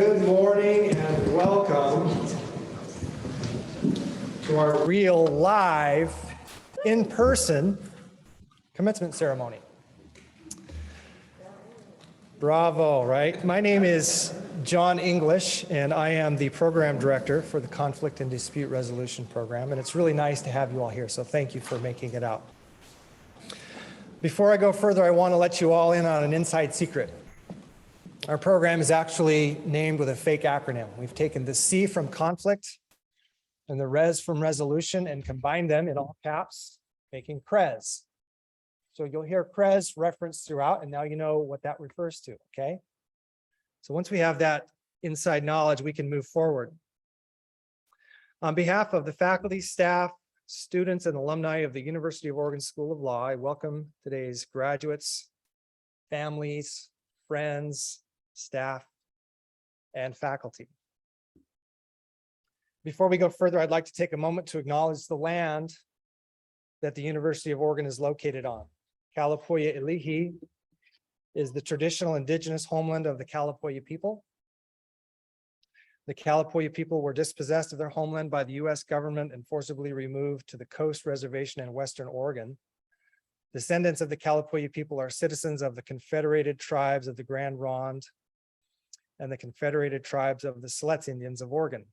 Good morning and welcome to our real live in-person commencement ceremony. Bravo, right? My name is John English and I am the program director for the Conflict and Dispute Resolution Program, and it's really nice to have you all here, so thank you for making it out. Before I go further, I want to let you all in on an inside secret. Our program is actually named with a fake acronym. We've taken the C from conflict and the res from resolution and combined them in all caps, making Cres. So you'll hear Cres referenced throughout, and now you know what that refers to, okay? So once we have that inside knowledge, we can move forward. On behalf of the faculty, staff, students, and alumni of the University of Oregon School of Law, I welcome today's graduates, families, friends, staff, and faculty. Before we go further, I'd like to take a moment to acknowledge the land that the University of Oregon is located on. Kalapuya Ilihi is the traditional indigenous homeland of the Kalapuya people. The Kalapuya people were dispossessed of their homeland by the US government and forcibly removed to the Coast Reservation in Western Oregon. Descendants of the Kalapuya people are citizens of the Confederated Tribes of the Grand Ronde and the Confederated Tribes of the Siletz Indians of Oregon.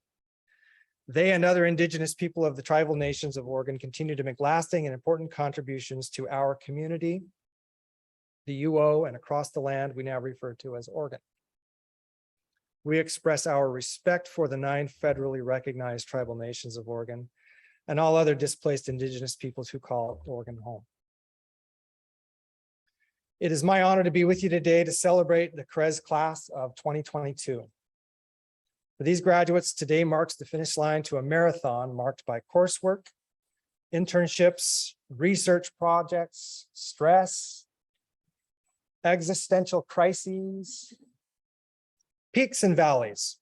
They and other indigenous people of the tribal nations of Oregon continue to make lasting and important contributions to our community, the UO, and across the land we now refer to as Oregon. We express our respect for the 9 federally recognized tribal nations of Oregon and all other displaced indigenous peoples who call Oregon home. It is my honor to be with you today to celebrate the Cres class of 2022. For these graduates, today marks the finish line to a marathon marked by coursework, internships, research projects, stress, existential crises, peaks and valleys.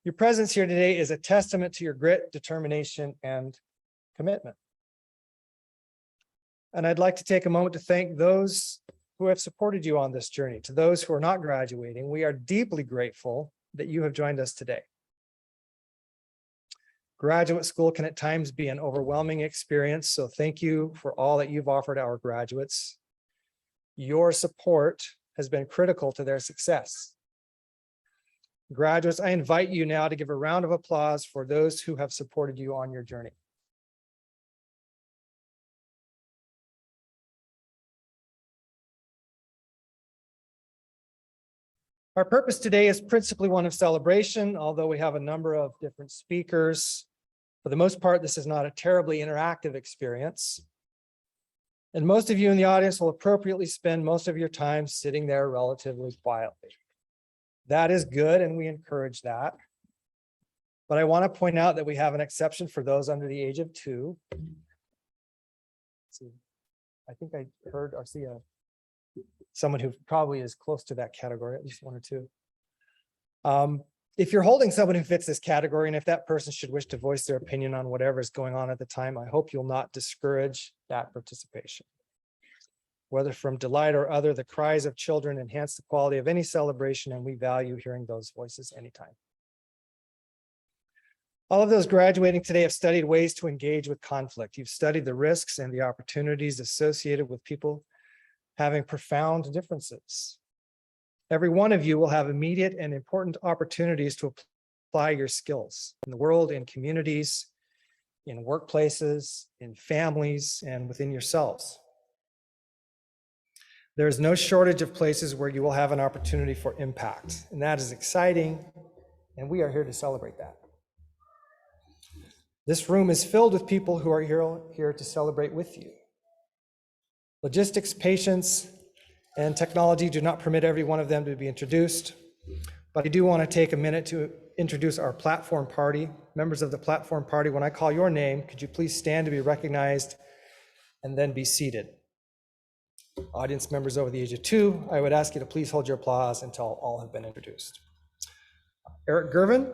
Your presence here today is a testament to your grit, determination, and commitment. And I'd like to take a moment to thank those who have supported you on this journey. To those who are not graduating, we are deeply grateful that you have joined us today. Graduate school can at times be an overwhelming experience, so thank you for all that you've offered our graduates. Your support has been critical to their success. Graduates, I invite you now to give a round of applause for those who have supported you on your journey. Our purpose today is principally one of celebration, although we have a number of different speakers. For the most part, this is not a terribly interactive experience. And most of you in the audience will appropriately spend most of your time sitting there relatively quietly. That is good, and we encourage that. But I want to point out that we have an exception for those under the age of 2. See, I think I heard or see someone who probably is close to that category, at least 1 or 2. If you're holding someone who fits this category, and if that person should wish to voice their opinion on whatever is going on at the time, I hope you'll not discourage that participation. Whether from delight or other, the cries of children enhance the quality of any celebration, and we value hearing those voices anytime. All of those graduating today have studied ways to engage with conflict. You've studied the risks and the opportunities associated with people having profound differences. Every one of you will have immediate and important opportunities to apply your skills in the world, in communities, in workplaces, in families, and within yourselves. There is no shortage of places where you will have an opportunity for impact, and that is exciting, and we are here to celebrate that. This room is filled with people who are here to celebrate with you. Logistics, patience, and technology do not permit every one of them to be introduced, but I do want to take a minute to introduce our platform party. Members of the platform party, when I call your name, could you please stand to be recognized and then be seated? Audience members over the age of 2, I would ask you to please hold your applause until all have been introduced. Eric Gervin,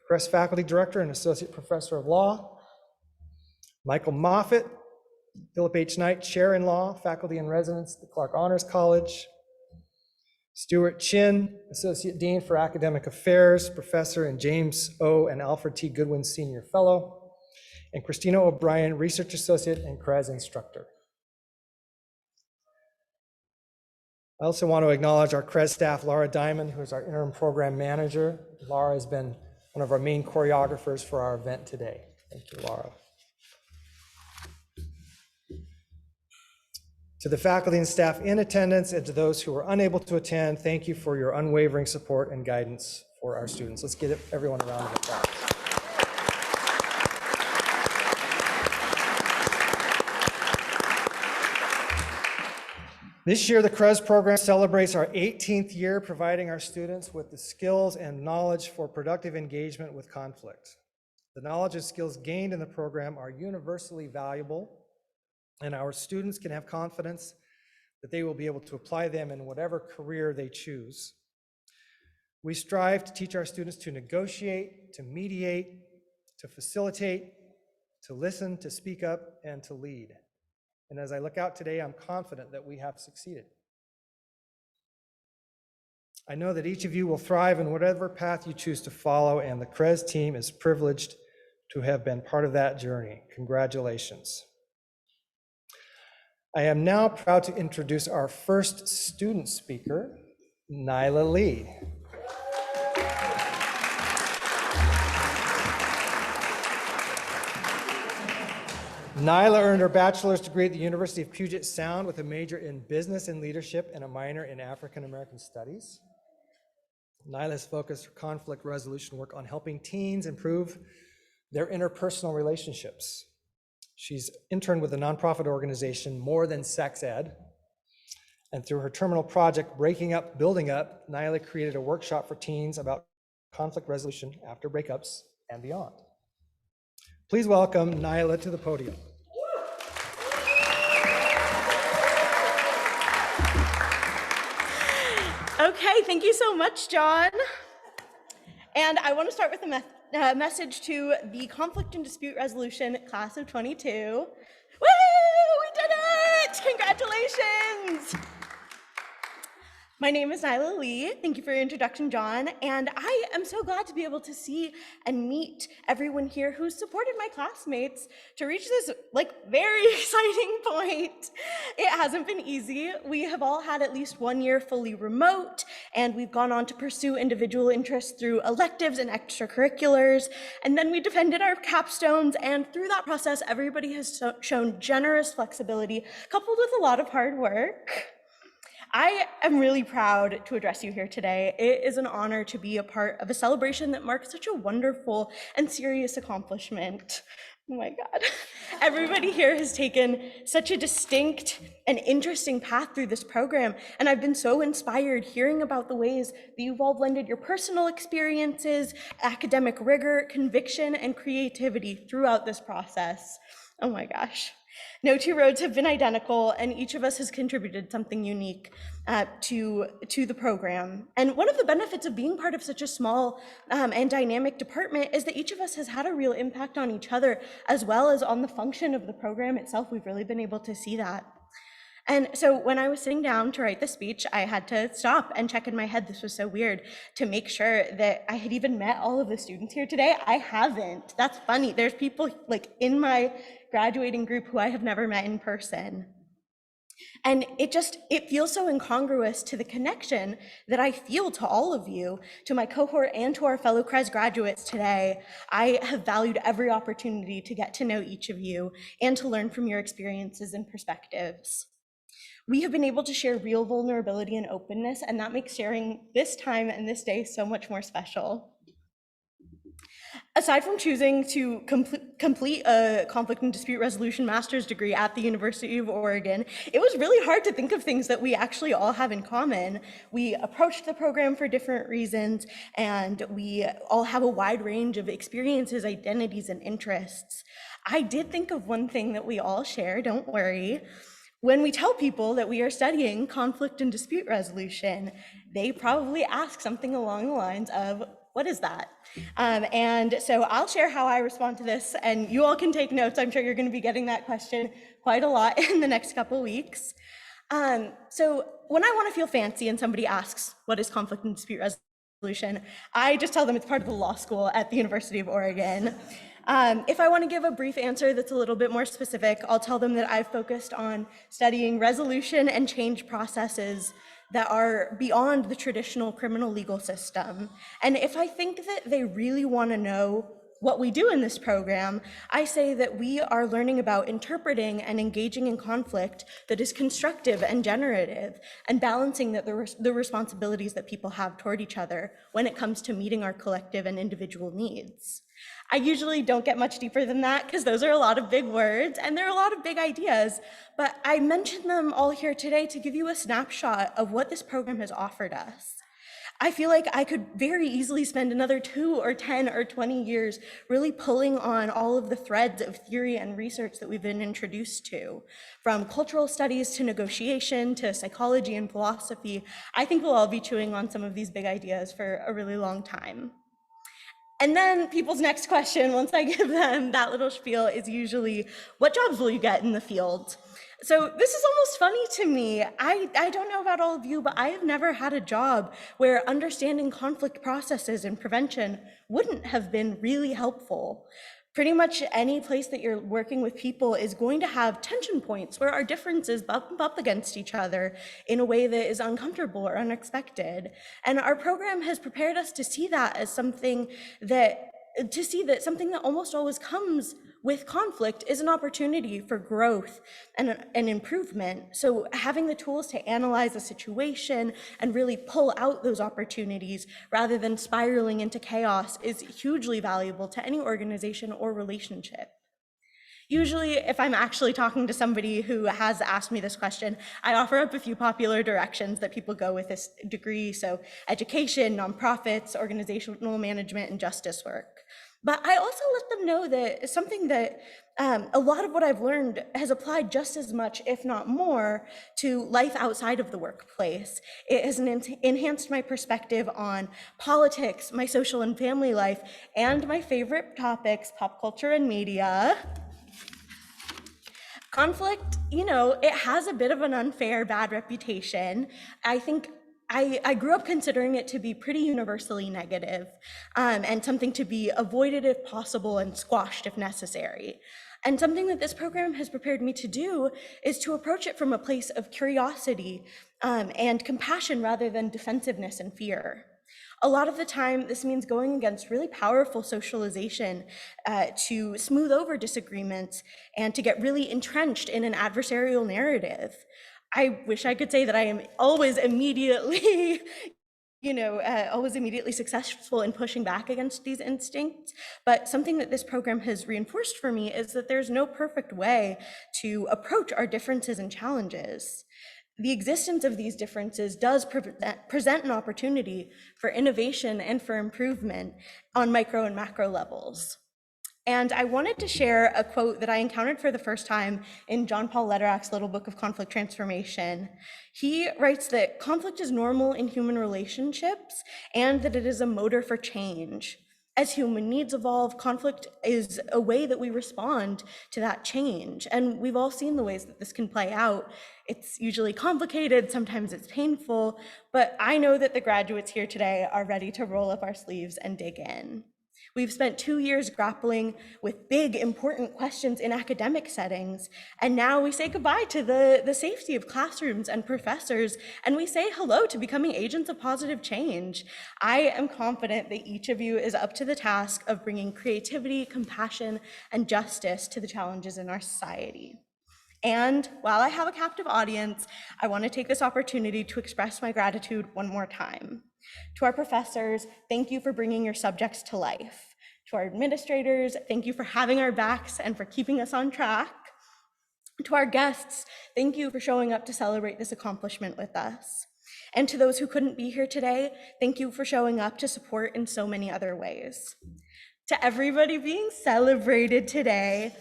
Cres Faculty Director and Associate Professor of Law. Michael Moffatt, Philip H. Knight, Chair in Law, Faculty in Residence at the Clark Honors College. Stuart Chin, Associate Dean for Academic Affairs, Professor, and James O. and Alfred T. Goodwin Senior Fellow, and Christina O'Brien, Research Associate and Cres Instructor. I also want to acknowledge our Cres staff, Laura Diamond, who is our interim program manager. Laura has been one of our main choreographers for our event today. Thank you, Laura. To the faculty and staff in attendance and to those who were unable to attend, thank you for your unwavering support and guidance for our students. Let's give everyone a round of applause. This year, the Cres program celebrates our 18th year, providing our students with the skills and knowledge for productive engagement with conflict. The knowledge and skills gained in the program are universally valuable, and our students can have confidence that they will be able to apply them in whatever career they choose. We strive to teach our students to negotiate, to mediate, to facilitate, to listen, to speak up, and to lead. And as I look out today, I'm confident that we have succeeded. I know that each of you will thrive in whatever path you choose to follow, and the Cres team is privileged to have been part of that journey. Congratulations. I am now proud to introduce our first student speaker, Nyla Lee. Nyla earned her bachelor's degree at the University of Puget Sound with a major in business and leadership and a minor in African American studies. Nyla's focused her conflict resolution work on helping teens improve their interpersonal relationships. She's interned with the nonprofit organization More Than Sex Ed. And through her terminal project, Breaking Up, Building Up, Nyla created a workshop for teens about conflict resolution after breakups and beyond. Please welcome Nyla to the podium. Okay, thank you so much, John. And I want to start with a message to the Conflict and Dispute Resolution Class of 22. Woo! We did it! Congratulations! My name is Nyla Lee. Thank you for your introduction, John. And I am so glad to be able to see and meet everyone here who's supported my classmates to reach this very exciting point. It hasn't been easy. We have all had at least 1 year fully remote, and we've gone on to pursue individual interests through electives and extracurriculars. And then we defended our capstones, and through that process, everybody has shown generous flexibility coupled with a lot of hard work. I am really proud to address you here today. It is an honor to be a part of a celebration that marks such a wonderful and serious accomplishment. Oh my God. Everybody here has taken such a distinct and interesting path through this program, and I've been so inspired hearing about the ways that you've all blended your personal experiences, academic rigor, conviction, and creativity throughout this process. Oh my gosh. No two roads have been identical, and each of us has contributed something unique to the program. And one of the benefits of being part of such a small and dynamic department is that each of us has had a real impact on each other, as well as on the function of the program itself. We've really been able to see that. And so when I was sitting down to write the speech, I had to stop and check in my head, this was so weird, to make sure that I had even met all of the students here today. I haven't. That's funny. There's people in my graduating group who I have never met in person. And it feels so incongruous to the connection that I feel to all of you, to my cohort and to our fellow Cres graduates today. I have valued every opportunity to get to know each of you and to learn from your experiences and perspectives. We have been able to share real vulnerability and openness, and that makes sharing this time and this day so much more special. Aside from choosing to complete a conflict and dispute resolution master's degree at the University of Oregon, it was really hard to think of things that we actually all have in common. We approached the program for different reasons, and we all have a wide range of experiences, identities, and interests. I did think of one thing that we all share, don't worry. When we tell people that we are studying conflict and dispute resolution, they probably ask something along the lines of, what is that? And so I'll share how I respond to this, and you all can take notes. I'm sure you're going to be getting that question quite a lot in the next couple weeks. So when I want to feel fancy and somebody asks, what is conflict and dispute resolution? I just tell them it's part of the law school at the University of Oregon. If I want to give a brief answer that's a little bit more specific, I'll tell them that I've focused on studying resolution and change processes that are beyond the traditional criminal legal system. And if I think that they really want to know what we do in this program, I say that we are learning about interpreting and engaging in conflict that is constructive and generative, and balancing the responsibilities that people have toward each other when it comes to meeting our collective and individual needs. I usually don't get much deeper than that because those are a lot of big words and there are a lot of big ideas, but I mentioned them all here today to give you a snapshot of what this program has offered us. I feel like I could very easily spend another 2 or 10 or 20 years really pulling on all of the threads of theory and research that we've been introduced to, from cultural studies to negotiation to psychology and philosophy. I think we'll all be chewing on some of these big ideas for a really long time. And then people's next question, once I give them that little spiel, is usually, what jobs will you get in the field? So this is almost funny to me. I don't know about all of you, but I have never had a job where understanding conflict processes and prevention wouldn't have been really helpful. Pretty much any place that you're working with people is going to have tension points where our differences bump up against each other in a way that is uncomfortable or unexpected. And our program has prepared us to see that as something that almost always comes with conflict is an opportunity for growth and improvement. So having the tools to analyze a situation and really pull out those opportunities rather than spiraling into chaos is hugely valuable to any organization or relationship. Usually, if I'm actually talking to somebody who has asked me this question, I offer up a few popular directions that people go with this degree. So education, nonprofits, organizational management, and justice work. But I also let them know that something that a lot of what I've learned has applied just as much, if not more, to life outside of the workplace. It has enhanced my perspective on politics, my social and family life, and my favorite topics, pop culture and media. Conflict, it has a bit of an unfair, bad reputation. I think I grew up considering it to be pretty universally negative, and something to be avoided if possible and squashed if necessary. And something that this program has prepared me to do is to approach it from a place of curiosity and compassion rather than defensiveness and fear. A lot of the time, this means going against really powerful socialization to smooth over disagreements and to get really entrenched in an adversarial narrative. I wish I could say that I am always immediately, always immediately successful in pushing back against these instincts. But something that this program has reinforced for me is that there's no perfect way to approach our differences and challenges. The existence of these differences does present an opportunity for innovation and for improvement on micro and macro levels. And I wanted to share a quote that I encountered for the first time in John Paul Lederach's Little Book of Conflict Transformation. He writes that conflict is normal in human relationships and that it is a motor for change. As human needs evolve, conflict is a way that we respond to that change. And we've all seen the ways that this can play out. It's usually complicated, sometimes it's painful, but I know that the graduates here today are ready to roll up our sleeves and dig in. We've spent 2 years grappling with big, important questions in academic settings, and now we say goodbye to the safety of classrooms and professors, and we say hello to becoming agents of positive change. I am confident that each of you is up to the task of bringing creativity, compassion, and justice to the challenges in our society. And while I have a captive audience, I want to take this opportunity to express my gratitude one more time. To our professors, thank you for bringing your subjects to life. To our administrators, thank you for having our backs and for keeping us on track. To our guests, thank you for showing up to celebrate this accomplishment with us. And to those who couldn't be here today, thank you for showing up to support in so many other ways. To everybody being celebrated today,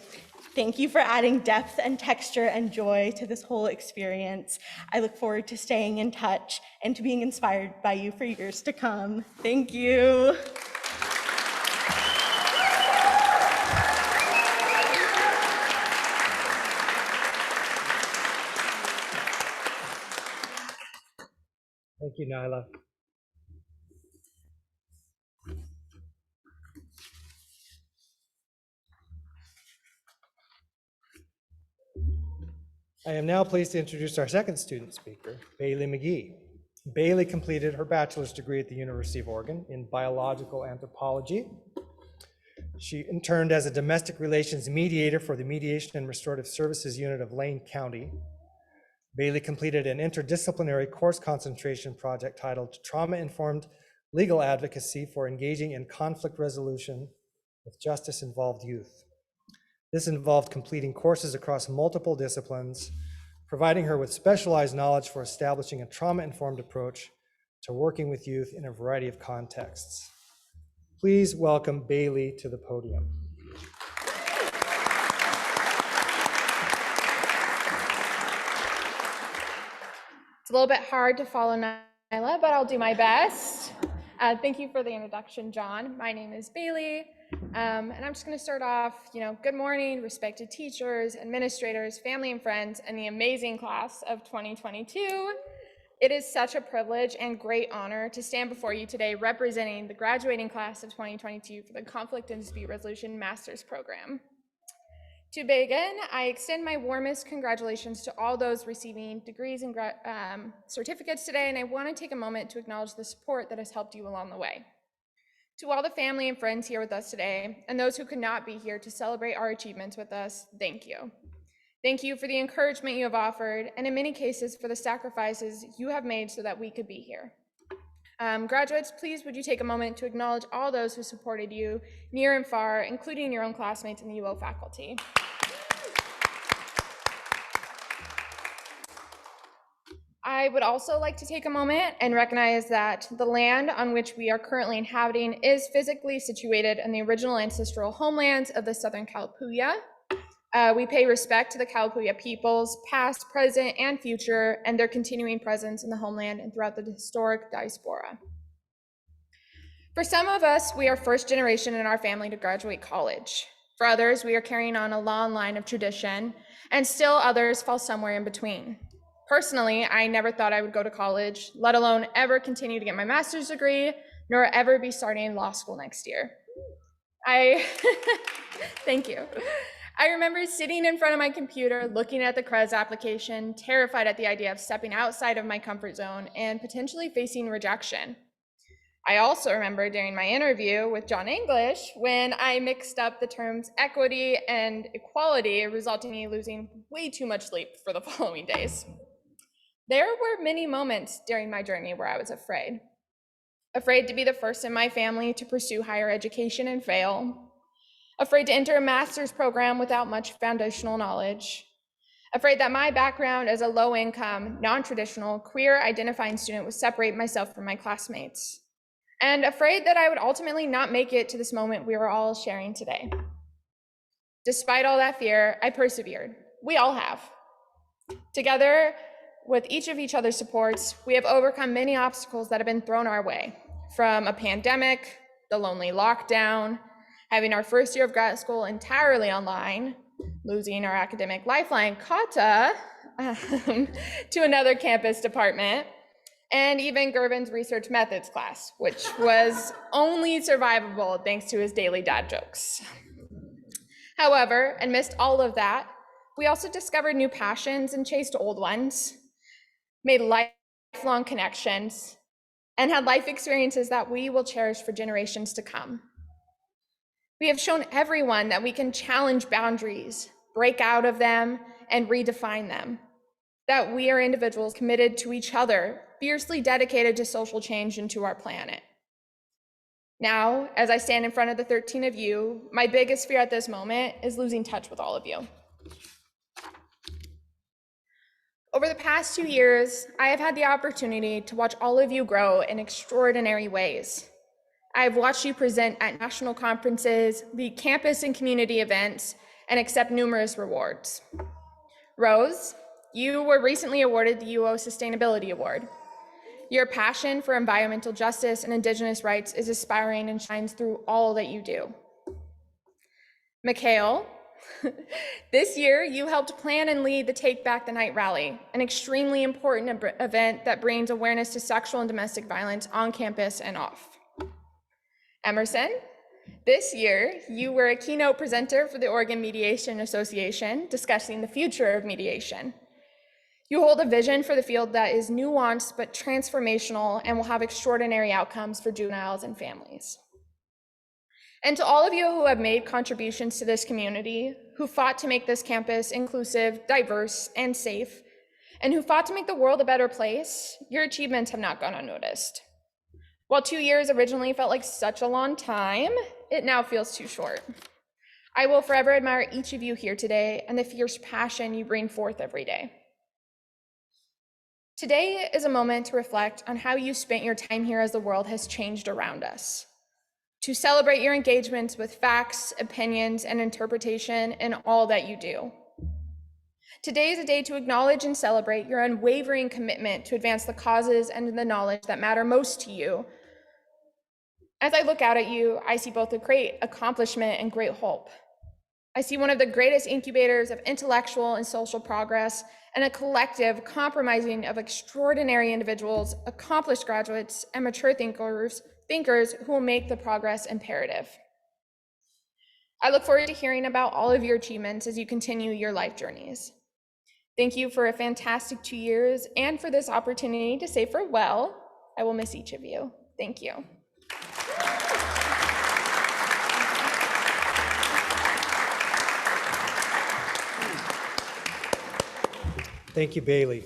thank you for adding depth and texture and joy to this whole experience. I look forward to staying in touch and to being inspired by you for years to come. Thank you. Thank you, Nyla. I am now pleased to introduce our second student speaker, Bailey Mcgee. Bailey completed her bachelor's degree at the University of Oregon in biological anthropology. She interned as a domestic relations mediator for the Mediation and Restorative Services Unit of Lane County. Bailey completed an interdisciplinary course concentration project titled Trauma-Informed Legal Advocacy for Engaging in Conflict Resolution with Justice-Involved Youth. This involved completing courses across multiple disciplines, providing her with specialized knowledge for establishing a trauma-informed approach to working with youth in a variety of contexts. Please welcome Bailey to the podium. It's a little bit hard to follow Nyla, but I'll do my best. Thank you for the introduction, John. My name is Bailey, and I'm just going to start off, good morning, respected teachers, administrators, family and friends, and the amazing class of 2022. It is such a privilege and great honor to stand before you today representing the graduating class of 2022 for the Conflict and Dispute Resolution Master's Program. To begin, I extend my warmest congratulations to all those receiving degrees and certificates today, and I want to take a moment to acknowledge the support that has helped you along the way. To all the family and friends here with us today, and those who could not be here to celebrate our achievements with us, thank you. Thank you for the encouragement you have offered, and in many cases for the sacrifices you have made so that we could be here. Graduates, please would you take a moment to acknowledge all those who supported you near and far, including your own classmates and the UO faculty. I would also like to take a moment and recognize that the land on which we are currently inhabiting is physically situated in the original ancestral homelands of the Southern Kalapuya. We pay respect to the Kalapuya peoples, past, present, and future, and their continuing presence in the homeland and throughout the historic diaspora. For some of us, we are first generation in our family to graduate college. For others, we are carrying on a long line of tradition, and still others fall somewhere in between. Personally, I never thought I would go to college, let alone ever continue to get my master's degree, nor ever be starting law school next year. Thank you. I remember sitting in front of my computer, looking at the Cres application, terrified at the idea of stepping outside of my comfort zone and potentially facing rejection. I also remember during my interview with John English when I mixed up the terms equity and equality, resulting in me losing way too much sleep for the following days. There were many moments during my journey where I was afraid. Afraid to be the first in my family to pursue higher education and fail. Afraid to enter a master's program without much foundational knowledge. Afraid that my background as a low-income, non-traditional, queer-identifying student would separate myself from my classmates. And afraid that I would ultimately not make it to this moment we are all sharing today. Despite all that fear, I persevered. We all have. Together, with each of each other's supports, we have overcome many obstacles that have been thrown our way, from a pandemic, the lonely lockdown, having our first year of grad school entirely online, losing our academic lifeline, Kata, to another campus department, and even Gervin's research methods class, which was only survivable thanks to his daily dad jokes. However, amidst all of that, we also discovered new passions and chased old ones, made lifelong connections, and had life experiences that we will cherish for generations to come. We have shown everyone that we can challenge boundaries, break out of them, and redefine them. That we are individuals committed to each other, fiercely dedicated to social change and to our planet. Now, as I stand in front of the 13 of you, my biggest fear at this moment is losing touch with all of you. Over the past 2 years, I have had the opportunity to watch all of you grow in extraordinary ways. I have watched you present at national conferences, lead campus and community events, and accept numerous rewards. Rose, you were recently awarded the UO Sustainability Award. Your passion for environmental justice and Indigenous rights is inspiring and shines through all that you do. Mikhail, This year, you helped plan and lead the Take Back the Night rally, an extremely important event that brings awareness to sexual and domestic violence on campus and off. Emerson, this year, you were a keynote presenter for the Oregon Mediation Association discussing the future of mediation. You hold a vision for the field that is nuanced but transformational and will have extraordinary outcomes for juveniles and families. And to all of you who have made contributions to this community, who fought to make this campus inclusive, diverse, and safe, and who fought to make the world a better place, your achievements have not gone unnoticed. While 2 years originally felt like such a long time, it now feels too short. I will forever admire each of you here today and the fierce passion you bring forth every day. Today is a moment to reflect on how you spent your time here as the world has changed around us, to celebrate your engagements with facts, opinions, and interpretation in all that you do. Today is a day to acknowledge and celebrate your unwavering commitment to advance the causes and the knowledge that matter most to you. As I look out at you, I see both a great accomplishment and great hope. I see one of the greatest incubators of intellectual and social progress and a collective compromising of extraordinary individuals, accomplished graduates, and mature thinkers who will make the progress imperative. I look forward to hearing about all of your achievements as you continue your life journeys. Thank you for a fantastic 2 years and for this opportunity to say farewell. I will miss each of you. Thank you. Thank you, Bailey.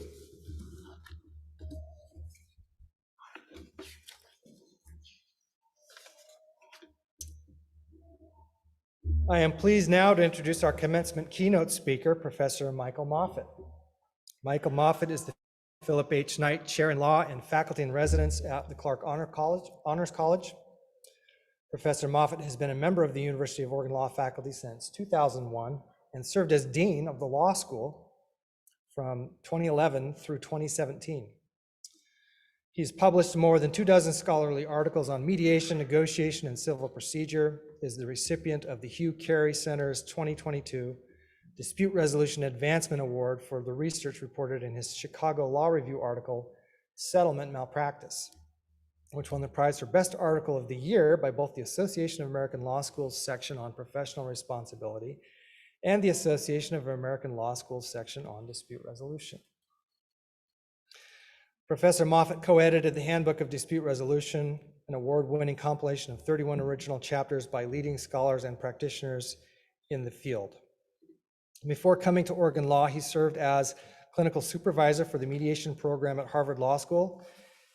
I am pleased now to introduce our commencement keynote speaker, Professor Michael Moffatt. Michael Moffatt is the Philip H. Knight Chair in Law and Faculty in Residence at the Clark Honors College. Professor Moffatt has been a member of the University of Oregon Law faculty since 2001 and served as Dean of the Law School from 2011 through 2017. He's published more than 24 scholarly articles on mediation, negotiation, and civil procedure, is the recipient of the Hugh Carey Center's 2022 Dispute Resolution Advancement Award for the research reported in his Chicago Law Review article, Settlement Malpractice, which won the prize for Best Article of the Year by both the Association of American Law Schools section on professional responsibility and the Association of American Law Schools section on dispute resolution. Professor Moffatt co-edited the Handbook of Dispute Resolution, an award-winning compilation of 31 original chapters by leading scholars and practitioners in the field. Before coming to Oregon Law, he served as clinical supervisor for the mediation program at Harvard Law School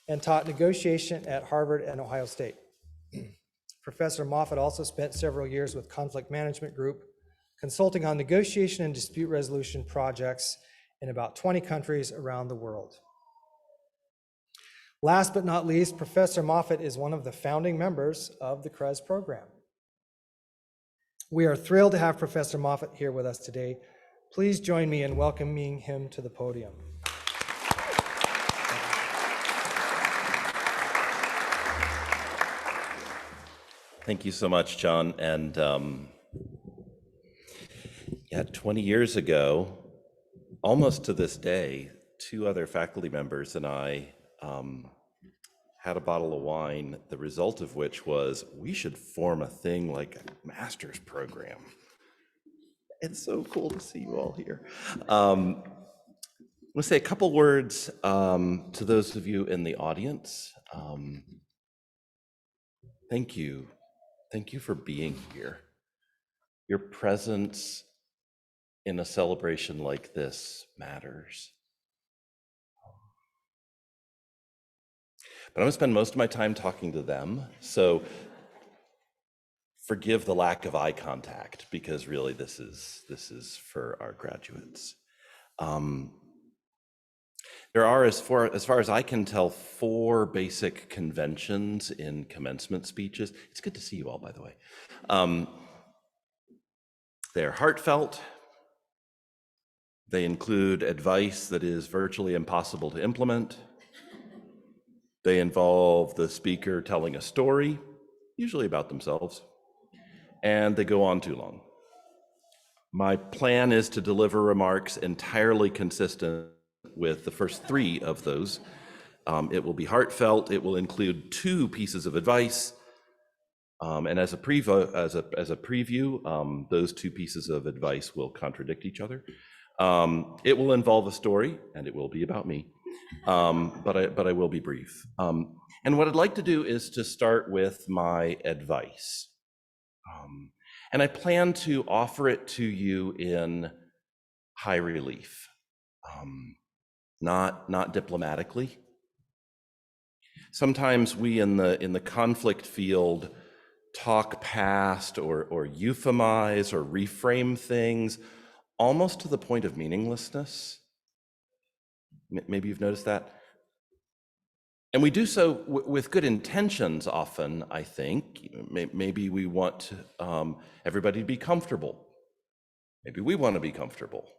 and taught negotiation at Harvard and Ohio State. Professor Moffatt also spent several years with Conflict Management Group, consulting on negotiation and dispute resolution projects in about 20 countries around the world. Last but not least, Professor Moffatt is one of the founding members of the Cres program. We are thrilled to have Professor Moffatt here with us today. Please join me in welcoming him to the podium. Thank you so much, John. And 20 years ago, almost to this day, 2 other faculty members and I had a bottle of wine, the result of which was we should form a thing like a master's program. It's so cool to see you all here. I'm going to say a couple words to those of you in the audience. Thank you. Thank you for being here. Your presence in a celebration like this matters. But I'm going to spend most of my time talking to them, so forgive the lack of eye contact, because really this is for our graduates. There are, as far as I can tell, 4 basic conventions in commencement speeches. It's good to see you all, by the way. They're heartfelt. They include advice that is virtually impossible to implement. They involve the speaker telling a story, usually about themselves, and they go on too long. My plan is to deliver remarks entirely consistent with the first three of those. It will be heartfelt. It will include 2 pieces of advice. And as a preview, those 2 pieces of advice will contradict each other. It will involve a story, and it will be about me, but I will be brief. And what I'd like to do is to start with my advice. And I plan to offer it to you in high relief, not diplomatically. Sometimes we in the conflict field talk past or euphemize or reframe things almost to the point of meaninglessness. Maybe you've noticed that. And we do so with good intentions often, I think. Maybe we want everybody to be comfortable. Maybe we want to be comfortable.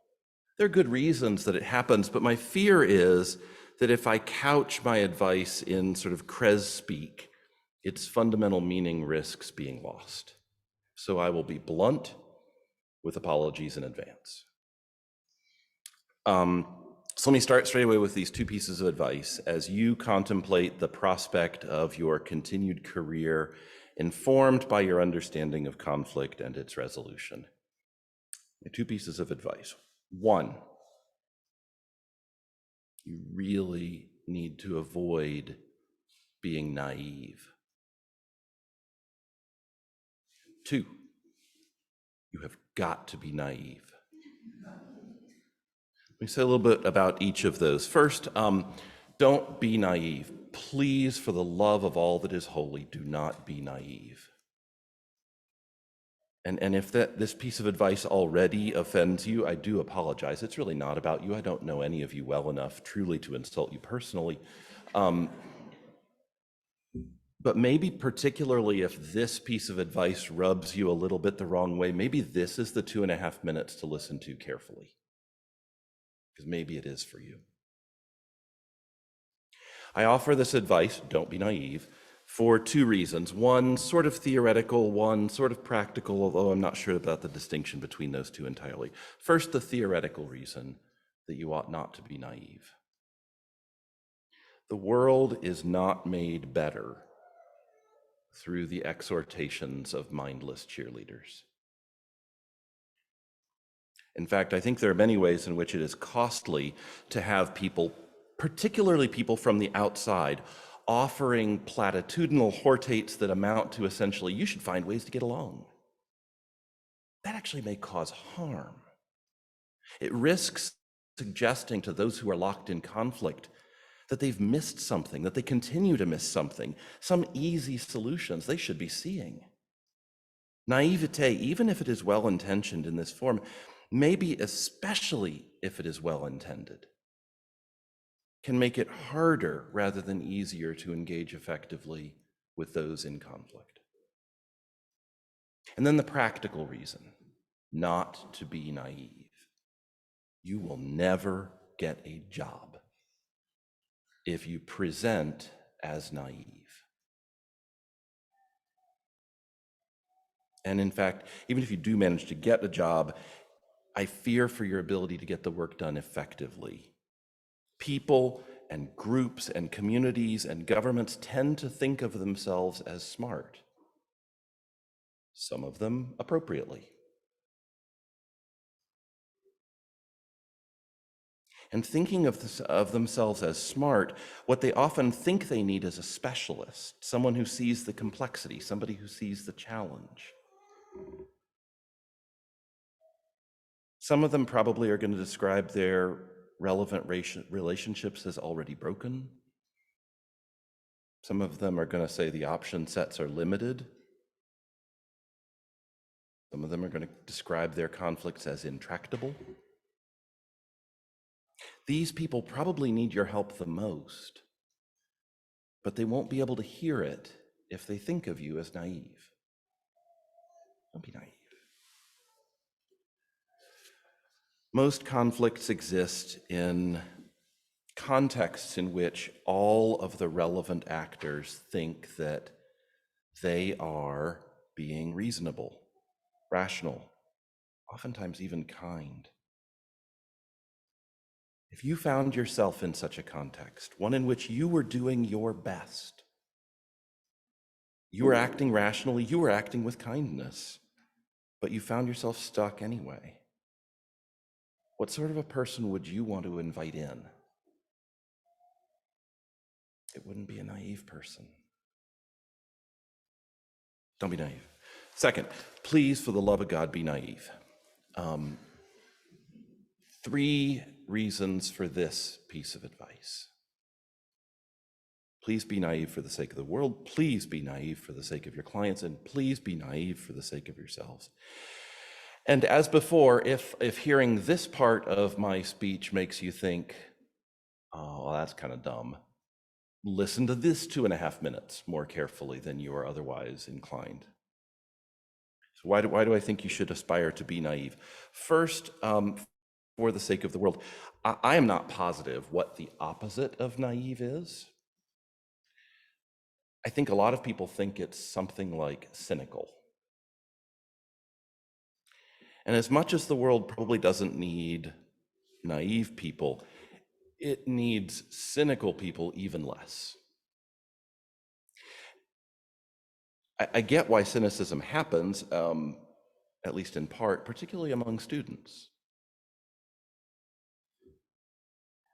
There are good reasons that it happens, but my fear is that if I couch my advice in sort of Cres speak, its fundamental meaning risks being lost. So I will be blunt with apologies in advance. So let me start straight away with these 2 pieces of advice as you contemplate the prospect of your continued career informed by your understanding of conflict and its resolution. 2 pieces of advice. 1, you really need to avoid being naive. 2, you have got to be naive. Let me say a little bit about each of those. First, don't be naive. Please, for the love of all that is holy, do not be naive. And if this piece of advice already offends you, I do apologize. It's really not about you. I don't know any of you well enough truly to insult you personally. But maybe particularly if this piece of advice rubs you a little bit the wrong way, maybe this is the 2.5 minutes to listen to carefully. Because maybe it is for you. I offer this advice, don't be naive, for 2 reasons. One sort of theoretical, one sort of practical, although I'm not sure about the distinction between those 2 entirely. First, the theoretical reason that you ought not to be naive. The world is not made better through the exhortations of mindless cheerleaders. In fact, I think there are many ways in which it is costly to have people, particularly people from the outside, offering platitudinal hortates that amount to essentially, you should find ways to get along. That actually may cause harm. It risks suggesting to those who are locked in conflict that they've missed something, that they continue to miss something, some easy solutions they should be seeing. Naivete, even if it is well-intentioned in this form, maybe especially if it is well-intended, can make it harder rather than easier to engage effectively with those in conflict. And then the practical reason not to be naive. You will never get a job if you present as naive. And in fact, even if you do manage to get a job, I fear for your ability to get the work done effectively. People and groups and communities and governments tend to think of themselves as smart. Some of them appropriately. And thinking of themselves as smart, what they often think they need is a specialist, someone who sees the complexity, somebody who sees the challenge. Some of them probably are going to describe their relevant relationships as already broken. Some of them are going to say the option sets are limited. Some of them are going to describe their conflicts as intractable. These people probably need your help the most, but they won't be able to hear it if they think of you as naive. Don't be naive. Most conflicts exist in contexts in which all of the relevant actors think that they are being reasonable, rational, oftentimes even kind. If you found yourself in such a context, one in which you were doing your best, you were acting rationally, you were acting with kindness, but you found yourself stuck anyway, what sort of a person would you want to invite in? It wouldn't be a naive person. Don't be naive. Second, please, for the love of God, be naive. 3 reasons for this piece of advice. Please be naive for the sake of the world. Please be naive for the sake of your clients, and please be naive for the sake of yourselves. And as before, if hearing this part of my speech makes you think, oh, well, that's kind of dumb, listen to this 2.5 minutes more carefully than you are otherwise inclined. So why do I think you should aspire to be naive? First, for the sake of the world, I am not positive what the opposite of naive is. I think a lot of people think it's something like cynical. And as much as the world probably doesn't need naive people, it needs cynical people even less. I get why cynicism happens, at least in part, particularly among students.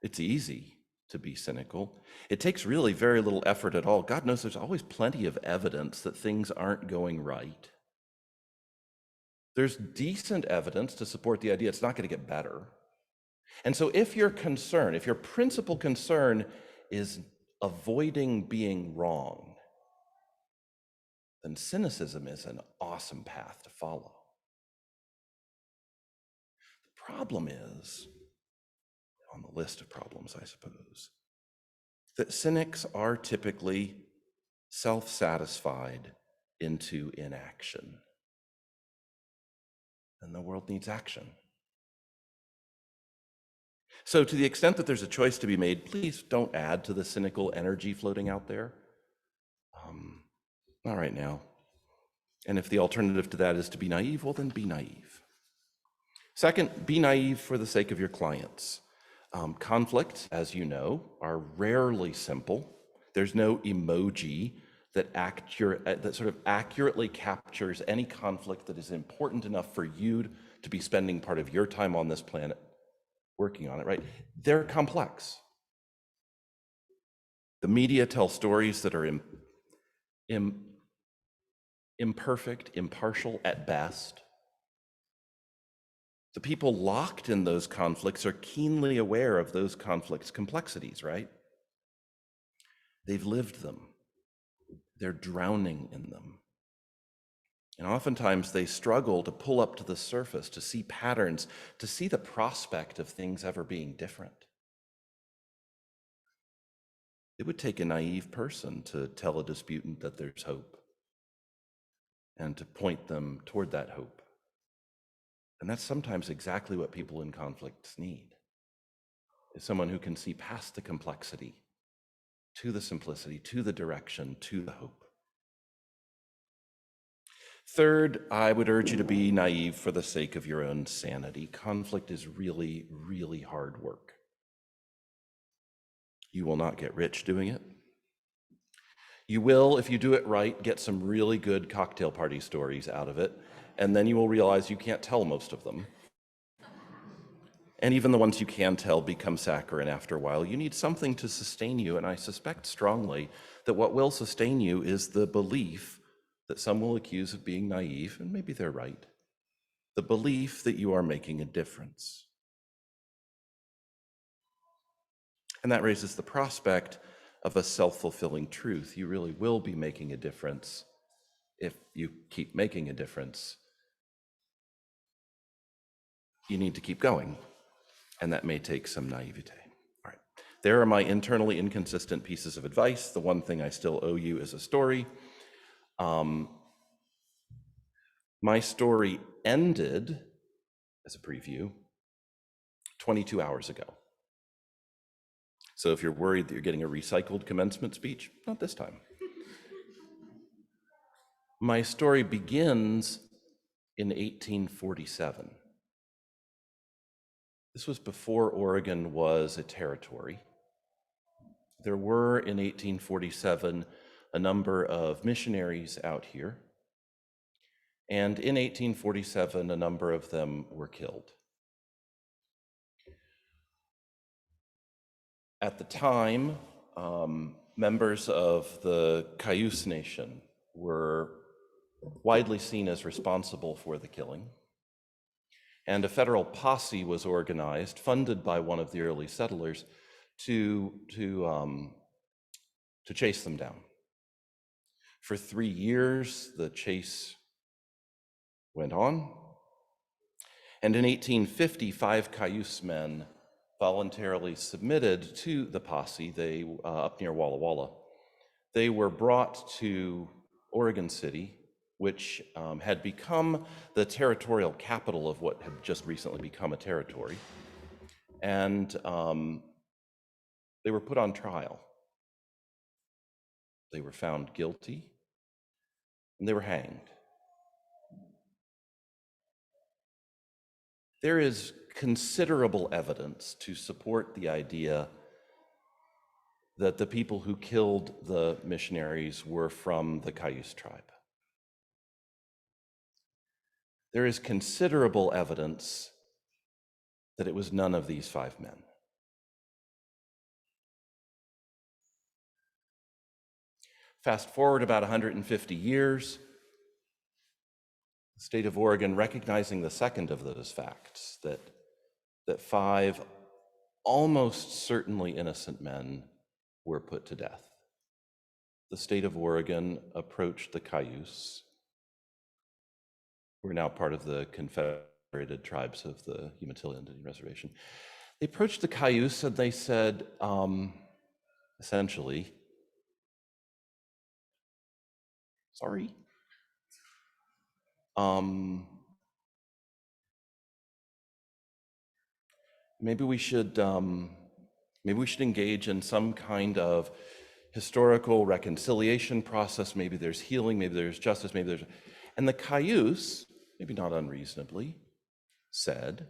It's easy to be cynical. It takes really very little effort at all. God knows there's always plenty of evidence that things aren't going right. There's decent evidence to support the idea it's not going to get better. And so if your principal concern is avoiding being wrong, then cynicism is an awesome path to follow. The problem is, on the list of problems, I suppose, that cynics are typically self-satisfied into inaction. And the world needs action. So to the extent that there's a choice to be made, please don't add to the cynical energy floating out there. Not right now. And if the alternative to that is to be naive, well, then be naive. Second, be naive for the sake of your clients. Conflicts, as you know, are rarely simple. There's no emoji that sort of accurately captures any conflict that is important enough for you to be spending part of your time on this planet working on it, right? They're complex. The media tell stories that are imperfect, impartial at best. The people locked in those conflicts are keenly aware of those conflicts' complexities, right? They've lived them. They're drowning in them. And oftentimes they struggle to pull up to the surface, to see patterns, to see the prospect of things ever being different. It would take a naive person to tell a disputant that there's hope and to point them toward that hope. And that's sometimes exactly what people in conflicts need, is someone who can see past the complexity to the simplicity, to the direction, to the hope. Third, I would urge you to be naive for the sake of your own sanity. Conflict is really, really hard work. You will not get rich doing it. You will, if you do it right, get some really good cocktail party stories out of it, and then you will realize you can't tell most of them. And even the ones you can tell become saccharine after a while. You need something to sustain you, and I suspect strongly that what will sustain you is the belief that some will accuse of being naive, and maybe they're right, the belief that you are making a difference. And that raises the prospect of a self-fulfilling truth. You really will be making a difference if you keep making a difference. You need to keep going, and that may take some naivete. All right, there are my internally inconsistent pieces of advice. The one thing I still owe you is a story. My story ended, as a preview, 22 hours ago. So if you're worried that you're getting a recycled commencement speech, not this time. My story begins in 1847. This was before Oregon was a territory. There were, in 1847, a number of missionaries out here, and in 1847, a number of them were killed. At the time, members of the Cayuse Nation were widely seen as responsible for the killing, and a federal posse was organized, funded by one of the early settlers, to chase them down. For 3 years, the chase went on, and in 1850, 5 Cayuse men voluntarily submitted to the posse. They up near Walla Walla. They were brought to Oregon City, which had become the territorial capital of what had just recently become a territory, and they were put on trial. They were found guilty, and they were hanged. There is considerable evidence to support the idea that the people who killed the missionaries were from the Cayuse tribe. There is considerable evidence that it was none of these 5 men. Fast forward about 150 years, the state of Oregon recognizing the second of those facts, that 5 almost certainly innocent men were put to death. The state of Oregon approached the Cayuse. We're now part of the Confederated Tribes of the Umatilla Indian Reservation. They approached the Cayuse and they said, essentially, sorry. Maybe we should engage in some kind of historical reconciliation process. Maybe there's healing, maybe there's justice, maybe there's... And the Cayuse, maybe not unreasonably, said,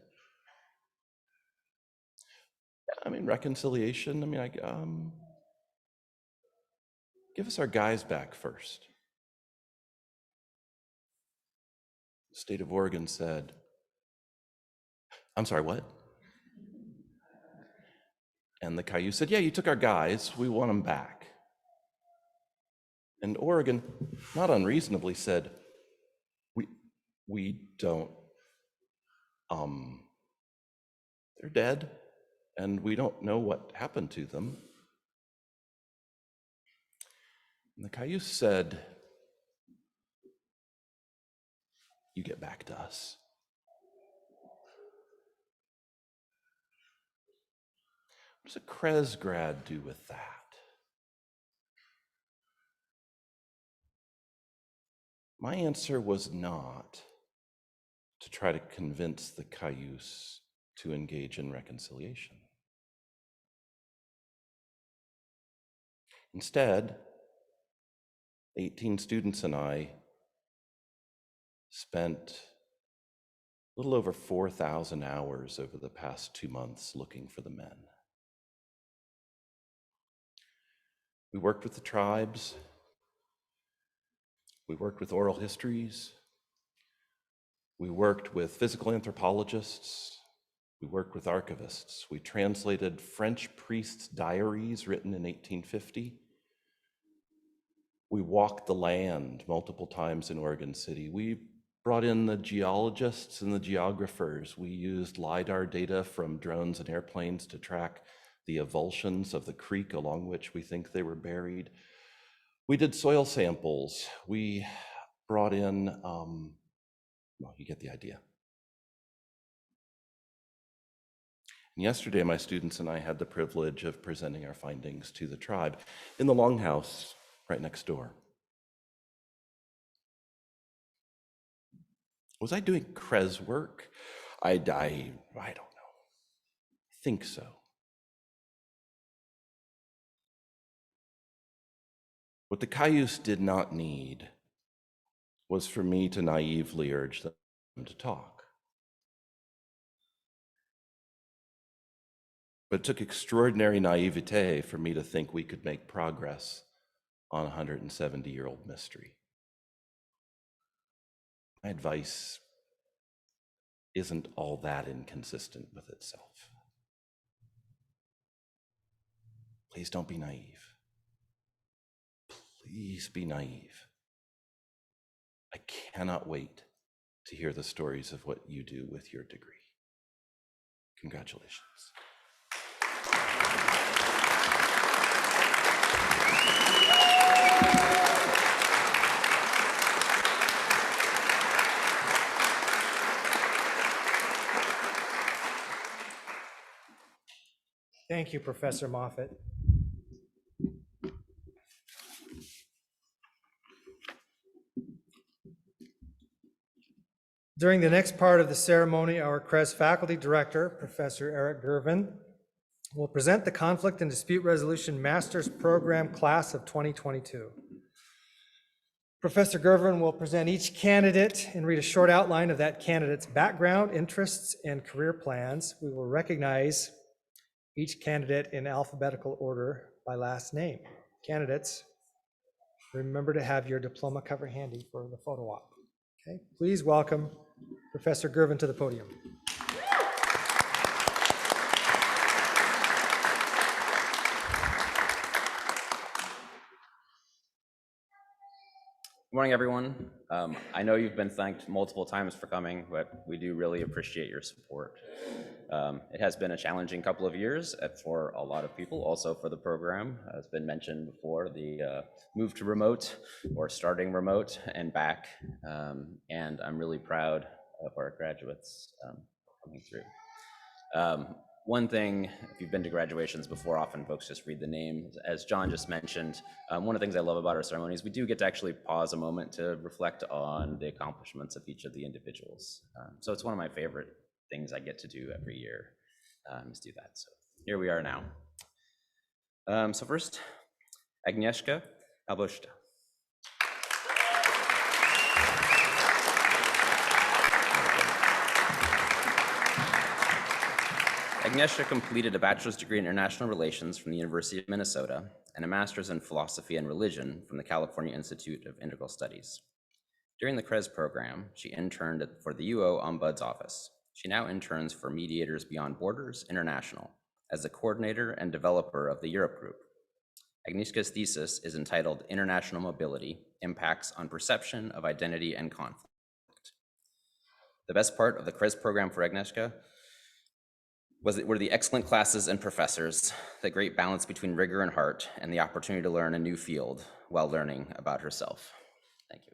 reconciliation, give us our guys back first. The state of Oregon said, I'm sorry, what? And the Cayuse said, yeah, you took our guys, we want them back. And Oregon, not unreasonably, said, we don't, they're dead, and we don't know what happened to them. And the Cayuse said, you get back to us. What does a Cres grad do with that? My answer was not to try to convince the Cayuse to engage in reconciliation. Instead, 18 students and I spent a little over 4,000 hours over the past 2 months looking for the men. We worked with the tribes. We worked with oral histories. We worked with physical anthropologists. We worked with archivists. We translated French priests' diaries written in 1850. We walked the land multiple times in Oregon City. We brought in the geologists and the geographers. We used LiDAR data from drones and airplanes to track the avulsions of the creek along which we think they were buried. We did soil samples. We brought in, well, you get the idea. And yesterday, my students and I had the privilege of presenting our findings to the tribe in the longhouse right next door. Was I doing Cres work? I don't know. I think so. What the Cayuse did not need was for me to naively urge them to talk. But it took extraordinary naivete for me to think we could make progress on a 170-year-old mystery. My advice isn't all that inconsistent with itself. Please don't be naive. Please be naive. I cannot wait to hear the stories of what you do with your degree. Congratulations. Thank you, Professor Moffatt. During the next part of the ceremony, our Cres Faculty Director, Professor Eric Gervin, will present the Conflict and Dispute Resolution Master's Program Class of 2022. Professor Gervin will present each candidate and read a short outline of that candidate's background, interests, and career plans. We will recognize each candidate in alphabetical order by last name. Candidates, remember to have your diploma cover handy for the photo op. Okay, please welcome Professor Gervin to the podium. Good morning, everyone. I know you've been thanked multiple times for coming, but we do really appreciate your support. It has been a challenging couple of years for a lot of people, also for the program. As been mentioned before, the move to remote or starting remote and back, and I'm really proud of our graduates coming through. One thing, if you've been to graduations before, often folks just read the name. As John just mentioned, one of the things I love about our ceremonies, we do get to actually pause a moment to reflect on the accomplishments of each of the individuals. So it's one of my favorite things I get to do every year, is do that. So here we are now. So first, Agnieszka Alboszta. Agnieszka completed a bachelor's degree in international relations from the University of Minnesota and a master's in philosophy and religion from the California Institute of Integral Studies. During the Cres program, she interned for the UO Ombuds Office. She now interns for Mediators Beyond Borders International as the coordinator and developer of the Europe Group. Agnieszka's thesis is entitled International Mobility, Impacts on Perception of Identity and Conflict. The best part of the Cres program for Agnieszka were the excellent classes and professors, the great balance between rigor and heart, and the opportunity to learn a new field while learning about herself. Thank you.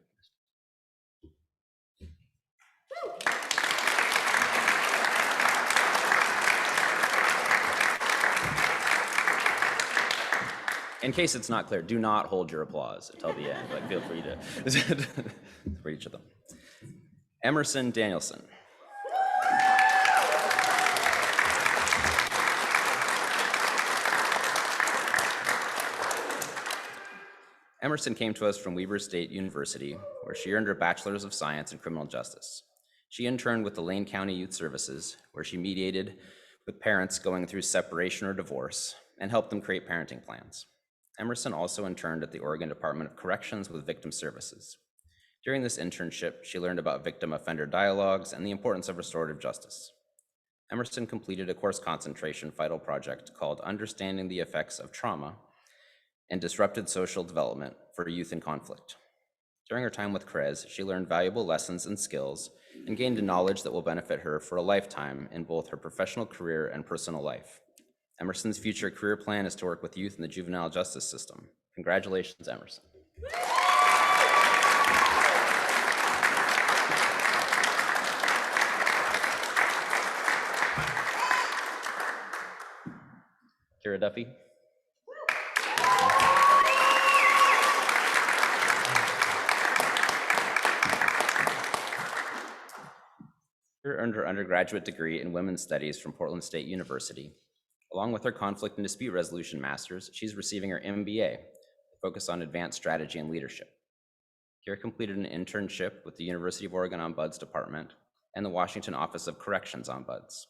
In case it's not clear, do not hold your applause until the end, but feel free to for each of them. Emerson Danielson. Emerson came to us from Weber State University, where she earned her Bachelor's of Science in Criminal Justice. She interned with the Lane County Youth Services, where she mediated with parents going through separation or divorce and helped them create parenting plans. Emerson also interned at the Oregon Department of Corrections with Victim Services. During this internship, she learned about victim-offender dialogues and the importance of restorative justice. Emerson completed a course concentration final project called Understanding the Effects of Trauma and Disrupted Social Development for Youth in Conflict. During her time with Cres, she learned valuable lessons and skills and gained a knowledge that will benefit her for a lifetime in both her professional career and personal life. Emerson's future career plan is to work with youth in the juvenile justice system. Congratulations, Emerson. Kira Duffy. Earned her undergraduate degree in women's studies from Portland State University. Along with her conflict and dispute resolution master's, she's receiving her MBA, focused on advanced strategy and leadership. Kira completed an internship with the University of Oregon Ombuds Department and the Washington Office of Corrections Ombuds.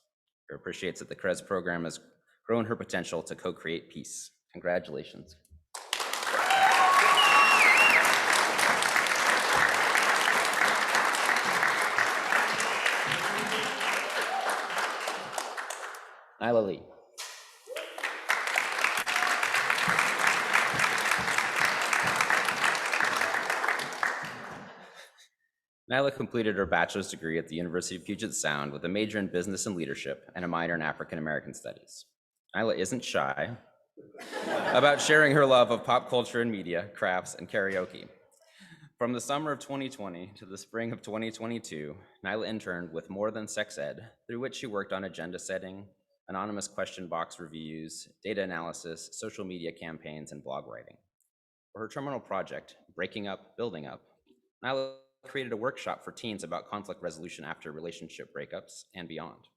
Kira appreciates that the Cres program is grown her potential to co-create peace. Congratulations. Nyla Lee. Nyla completed her bachelor's degree at the University of Puget Sound with a major in business and leadership and a minor in African American studies. Nyla isn't shy about sharing her love of pop culture and media, crafts, and karaoke. From the summer of 2020 to the spring of 2022, Nyla interned with More Than Sex Ed, through which she worked on agenda setting, anonymous question box reviews, data analysis, social media campaigns, and blog writing. For her terminal project, Breaking Up, Building Up, Nyla created a workshop for teens about conflict resolution after relationship breakups and beyond.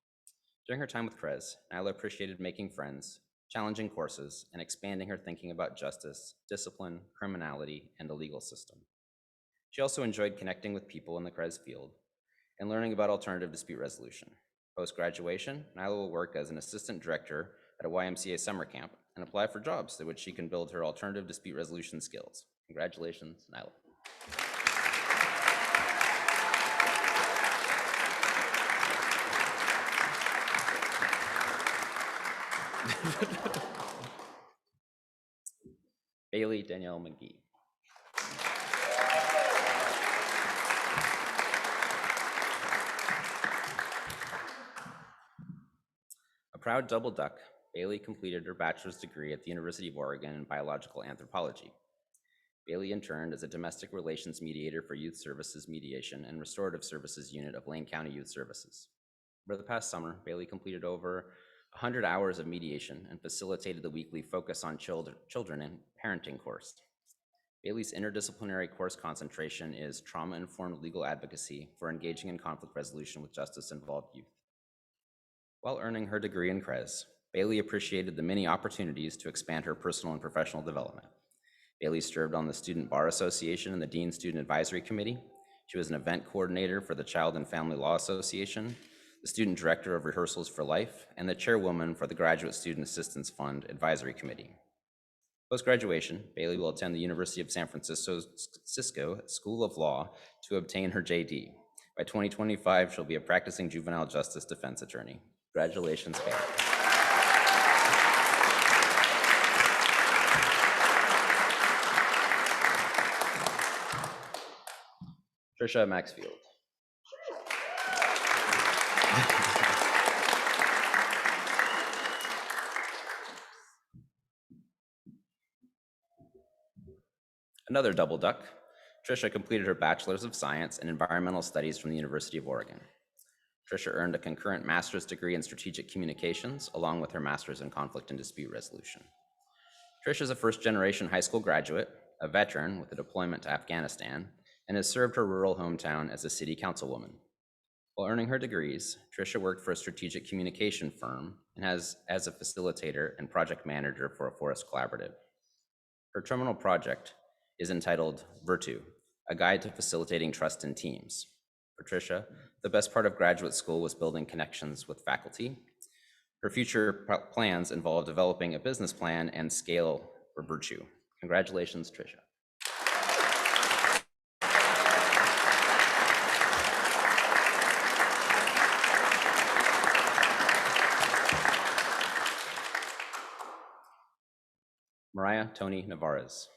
During her time with Cres, Nyla appreciated making friends, challenging courses, and expanding her thinking about justice, discipline, criminality, and the legal system. She also enjoyed connecting with people in the Cres field and learning about alternative dispute resolution. Post-graduation, Nyla will work as an assistant director at a YMCA summer camp and apply for jobs through which she can build her alternative dispute resolution skills. Congratulations, Nyla. Bailey Danielle Mcgee. A proud double duck, Bailey completed her bachelor's degree at the University of Oregon in biological anthropology. Bailey interned as a domestic relations mediator for Youth Services Mediation and Restorative Services Unit of Lane County Youth Services. Over the past summer, Bailey completed over 100 hours of mediation and facilitated the weekly Focus on Children and Parenting course. Bailey's interdisciplinary course concentration is trauma-informed legal advocacy for engaging in conflict resolution with justice-involved youth. While earning her degree in Cres, Bailey appreciated the many opportunities to expand her personal and professional development. Bailey served on the Student Bar Association and the Dean Student Advisory Committee. She was an event coordinator for the Child and Family Law Association, the student director of Rehearsals for Life, and the chairwoman for the Graduate Student Assistance Fund Advisory Committee. Post-graduation, Bailey will attend the University of San Francisco School of Law to obtain her JD. By 2025, she'll be a practicing juvenile justice defense attorney. Congratulations, Bailey. Trisha Maxfield. Another double duck, Trisha completed her Bachelor's of Science in Environmental Studies from the University of Oregon. Trisha earned a concurrent master's degree in strategic communications, along with her master's in conflict and dispute resolution. Trisha is a first-generation high school graduate, a veteran with a deployment to Afghanistan, and has served her rural hometown as a city councilwoman. While earning her degrees, Trisha worked for a strategic communication firm and as a facilitator and project manager for a forest collaborative. Her terminal project is entitled Virtue, a guide to facilitating trust in teams. For Trisha, the best part of graduate school was building connections with faculty. Her future plans involve developing a business plan and scale for Virtue. Congratulations, Trisha. Mariah Tony Navarez.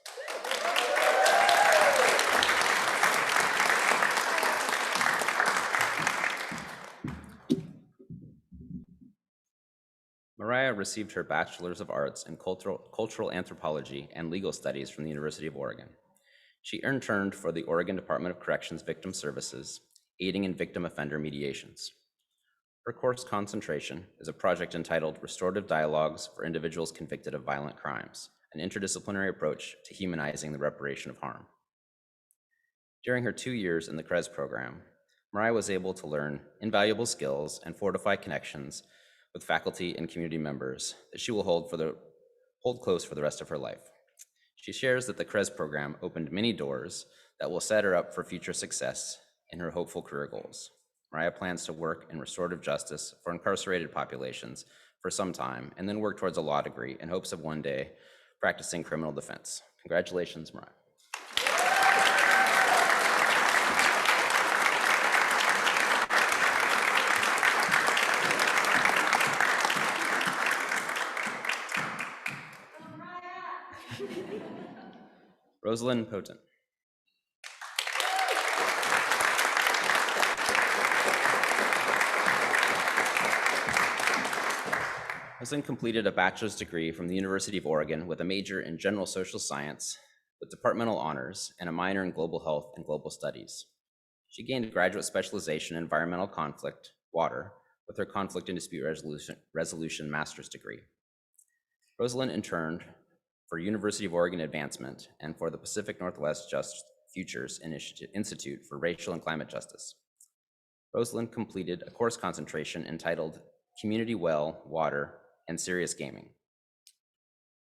Mariah received her Bachelor's of Arts in Cultural Anthropology and Legal Studies from the University of Oregon. She interned for the Oregon Department of Corrections Victim Services, aiding in victim offender mediations. Her course concentration is a project entitled Restorative Dialogues for Individuals Convicted of Violent Crimes, an interdisciplinary approach to humanizing the reparation of harm. During her 2 years in the Cres program, Mariah was able to learn invaluable skills and fortify connections with faculty and community members that she will hold close for the rest of her life. She shares that the Cres program opened many doors that will set her up for future success in her hopeful career goals. Mariah plans to work in restorative justice for incarcerated populations for some time and then worked towards a law degree in hopes of one day practicing criminal defense. Congratulations, Mariah. Rosalind Poten. Rosalind completed a bachelor's degree from the University of Oregon with a major in general social science with departmental honors and a minor in global health and global studies. She gained a graduate specialization in environmental conflict, water, with her conflict and dispute resolution master's degree. Rosalind interned for University of Oregon Advancement and for the Pacific Northwest Just Futures Institute for Racial and Climate Justice. Rosalind completed a course concentration entitled Community Well, Water, and Serious Gaming.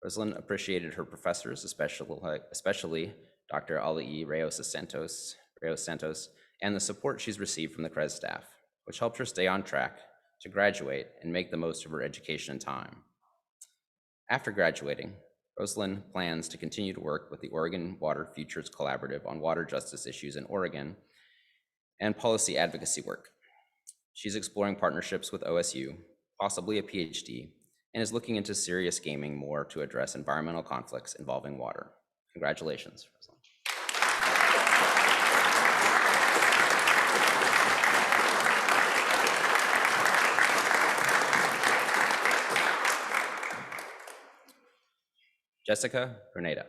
Rosalind appreciated her professors, especially Dr. Ali Reyes Santos, and the support she's received from the Cres staff, which helped her stay on track to graduate and make the most of her education and time. After graduating, Rosalind plans to continue to work with the Oregon Water Futures Collaborative on water justice issues in Oregon and policy advocacy work. She's exploring partnerships with OSU, possibly a PhD, and is looking into serious gaming more to address environmental conflicts involving water. Congratulations, Rosalind. Jessica Grenada.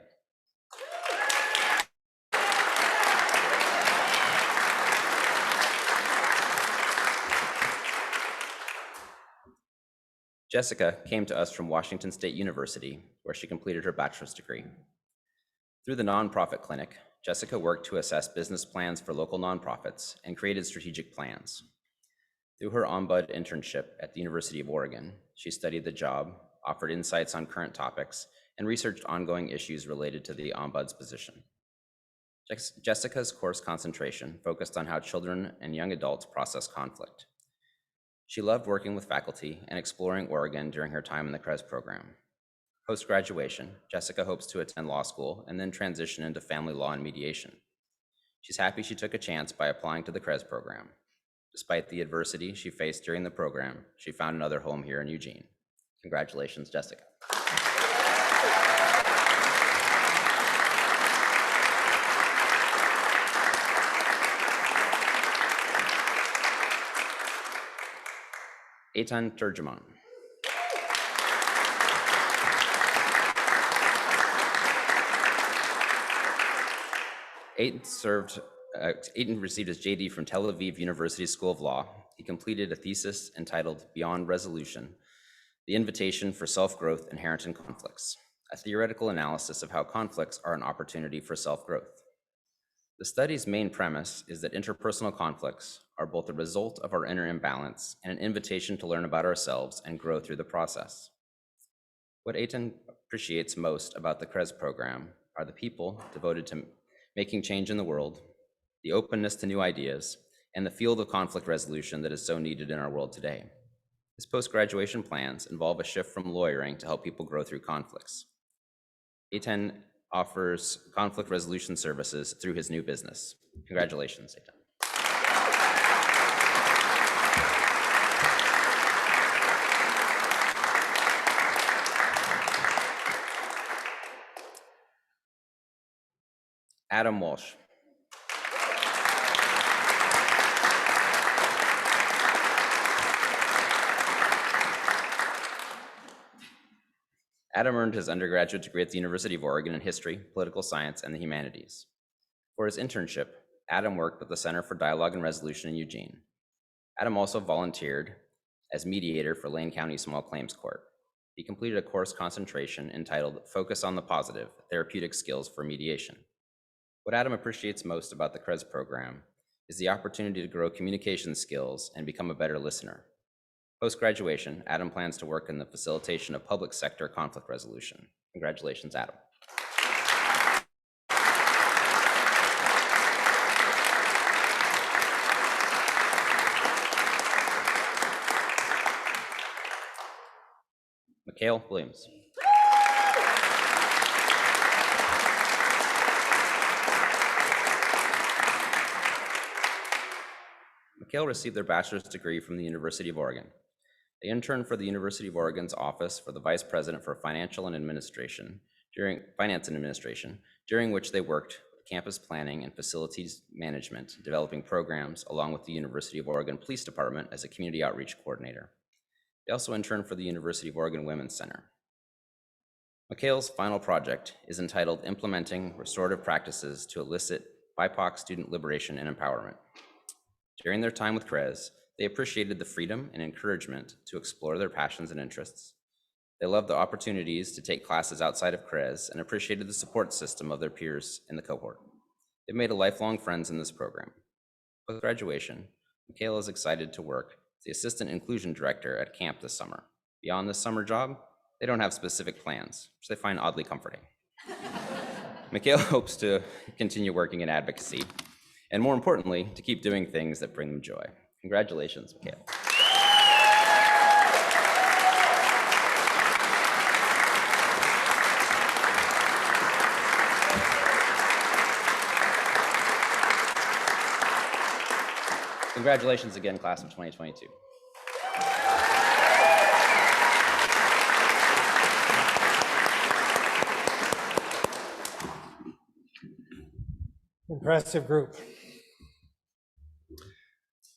Jessica came to us from Washington State University, where she completed her bachelor's degree. Through the nonprofit clinic, Jessica worked to assess business plans for local nonprofits and created strategic plans. Through her Ombud internship at the University of Oregon, she studied the job, offered insights on current topics, and researched ongoing issues related to the Ombud's position. Jessica's course concentration focused on how children and young adults process conflict. She loved working with faculty and exploring Oregon during her time in the Cres program. Post-graduation, Jessica hopes to attend law school and then transition into family law and mediation. She's happy she took a chance by applying to the Cres program. Despite the adversity she faced during the program, she found another home here in Eugene. Congratulations, Jessica. Eitan Turjaman. Eitan received his JD from Tel Aviv University School of Law. He completed a thesis entitled Beyond Resolution, The Invitation for Self-Growth Inherent in Conflicts, a theoretical analysis of how conflicts are an opportunity for self-growth. The study's main premise is that interpersonal conflicts are both a result of our inner imbalance and an invitation to learn about ourselves and grow through the process. What Eitan appreciates most about the Cres program are the people devoted to making change in the world, the openness to new ideas, and the field of conflict resolution that is so needed in our world today. His post-graduation plans involve a shift from lawyering to help people grow through conflicts. Eitan offers conflict resolution services through his new business. Congratulations, Eitan. Adam Walsh. Adam earned his undergraduate degree at the University of Oregon in history, political science, and the humanities. For his internship, Adam worked with the Center for Dialogue and Resolution in Eugene. Adam also volunteered as mediator for Lane County Small Claims Court. He completed a course concentration entitled Focus on the Positive, Therapeutic Skills for Mediation. What Adam appreciates most about the Cres program is the opportunity to grow communication skills and become a better listener. Post-graduation, Adam plans to work in the facilitation of public sector conflict resolution. Congratulations, Adam. Mikhail Williams. Mikhail received their bachelor's degree from the University of Oregon. They interned for the University of Oregon's Office for the Vice President for Finance and Administration, during which they worked with campus planning and facilities management, developing programs along with the University of Oregon Police Department as a community outreach coordinator. They also interned for the University of Oregon Women's Center. Mikhail's final project is entitled Implementing Restorative Practices to Elicit BIPOC Student Liberation and Empowerment. During their time with Cres, they appreciated the freedom and encouragement to explore their passions and interests. They loved the opportunities to take classes outside of Cres and appreciated the support system of their peers in the cohort. They've made lifelong friends in this program. With graduation, Mikhail is excited to work as the Assistant Inclusion Director at camp this summer. Beyond this summer job, they don't have specific plans, which they find oddly comforting. Mikhail hopes to continue working in advocacy, and more importantly, to keep doing things that bring them joy. Congratulations, Mikhail. Congratulations again, class of 2022. Impressive group.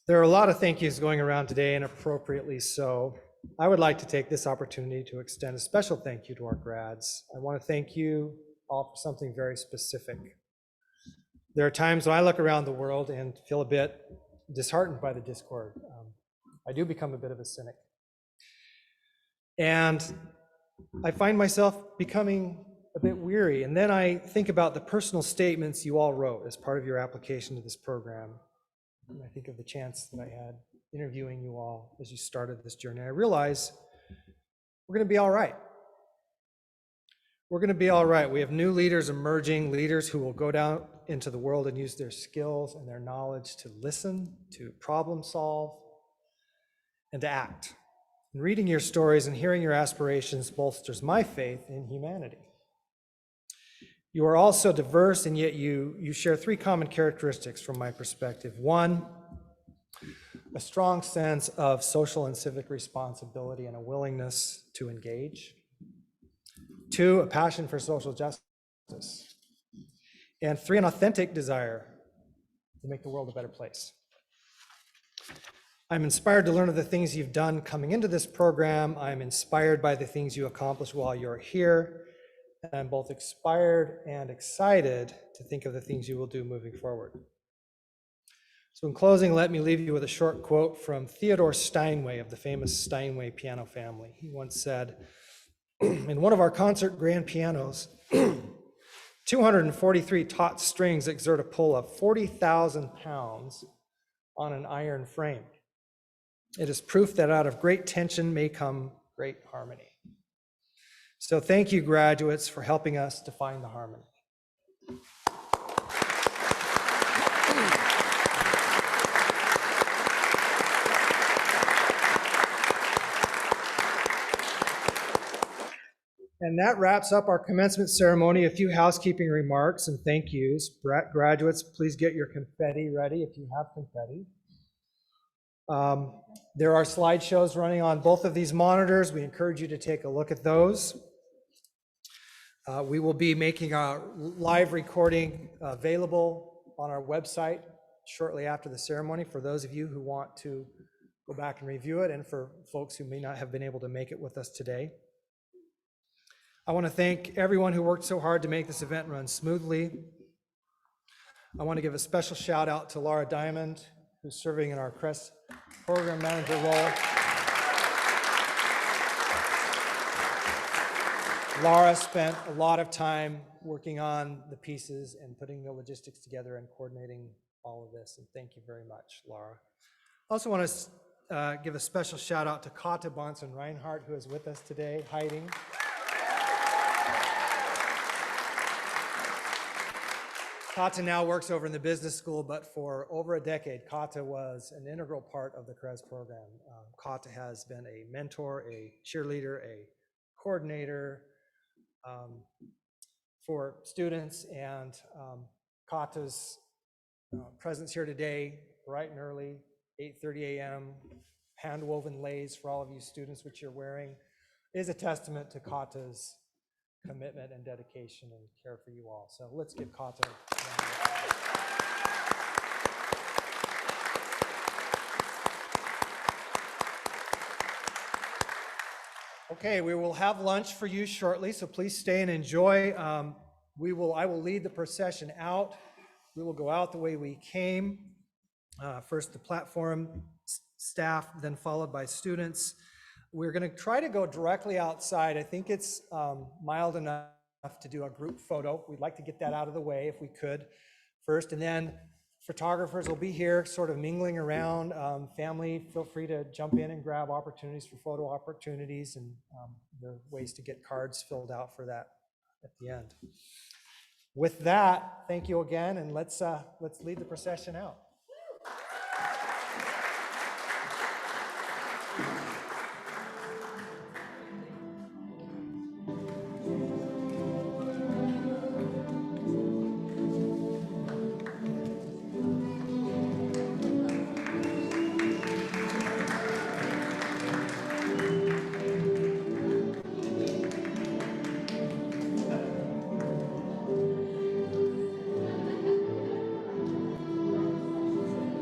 There are a lot of thank yous going around today, and appropriately so. I would like to take this opportunity to extend a special thank you to our grads. I want to thank you all for something very specific. There are times when I look around the world and feel a bit disheartened by the discord. I do become a bit of a cynic. And I find myself becoming a bit weary. And then I think about the personal statements you all wrote as part of your application to this program. And I think of the chance that I had interviewing you all as you started this journey. I realize we're going to be all right. We're going to be all right. We have new leaders emerging, leaders who will go down into the world and use their skills and their knowledge to listen, to problem solve, and to act. And reading your stories and hearing your aspirations bolsters my faith in humanity. You are all so diverse, and yet you share three common characteristics from my perspective. One, a strong sense of social and civic responsibility and a willingness to engage. Two, a passion for social justice. And three, an authentic desire to make the world a better place. I'm inspired to learn of the things you've done coming into this program. I'm inspired by the things you accomplished while you're here. And I'm both inspired and excited to think of the things you will do moving forward. So in closing, let me leave you with a short quote from Theodore Steinway of the famous Steinway piano family. He once said, in one of our concert grand pianos, 243 taut strings exert a pull of 40,000 pounds on an iron frame. It is proof that out of great tension may come great harmony. So thank you, graduates, for helping us to find the harmony. And that wraps up our commencement ceremony. A few housekeeping remarks and thank yous. Graduates, please get your confetti ready if you have confetti. There are slideshows running on both of these monitors. We encourage you to take a look at those. We will be making a live recording available on our website shortly after the ceremony for those of you who want to go back and review it, and for folks who may not have been able to make it with us today. I want to thank everyone who worked so hard to make this event run smoothly. I want to give a special shout out to Laura Diamond, who's serving in our Cres program manager role. Laura spent a lot of time working on the pieces and putting the logistics together and coordinating all of this, and thank you very much, Laura. I also want to give a special shout out to Kata Bonson Reinhardt, who is with us today, hiding. Kata now works over in the business school, but for over a decade, Kata was an integral part of the Cres program. Kata has been a mentor, a cheerleader, a coordinator for students, and Kata's presence here today, bright and early, 8:30 a.m., hand-woven leis for all of you students, which you're wearing, is a testament to Kata's commitment and dedication and care for you all. So let's give Kata. Okay, we will have lunch for you shortly, so please stay and enjoy. I will lead the procession out. We will go out the way we came. First the platform staff, then followed by students. We're going to try to go directly outside. I think it's mild enough to do a group photo. We'd like to get that out of the way if we could first, and then photographers will be here sort of mingling around. Family, feel free to jump in and grab opportunities for photo opportunities, and there are ways to get cards filled out for that at the end. With that, thank you again, and let's lead the procession out.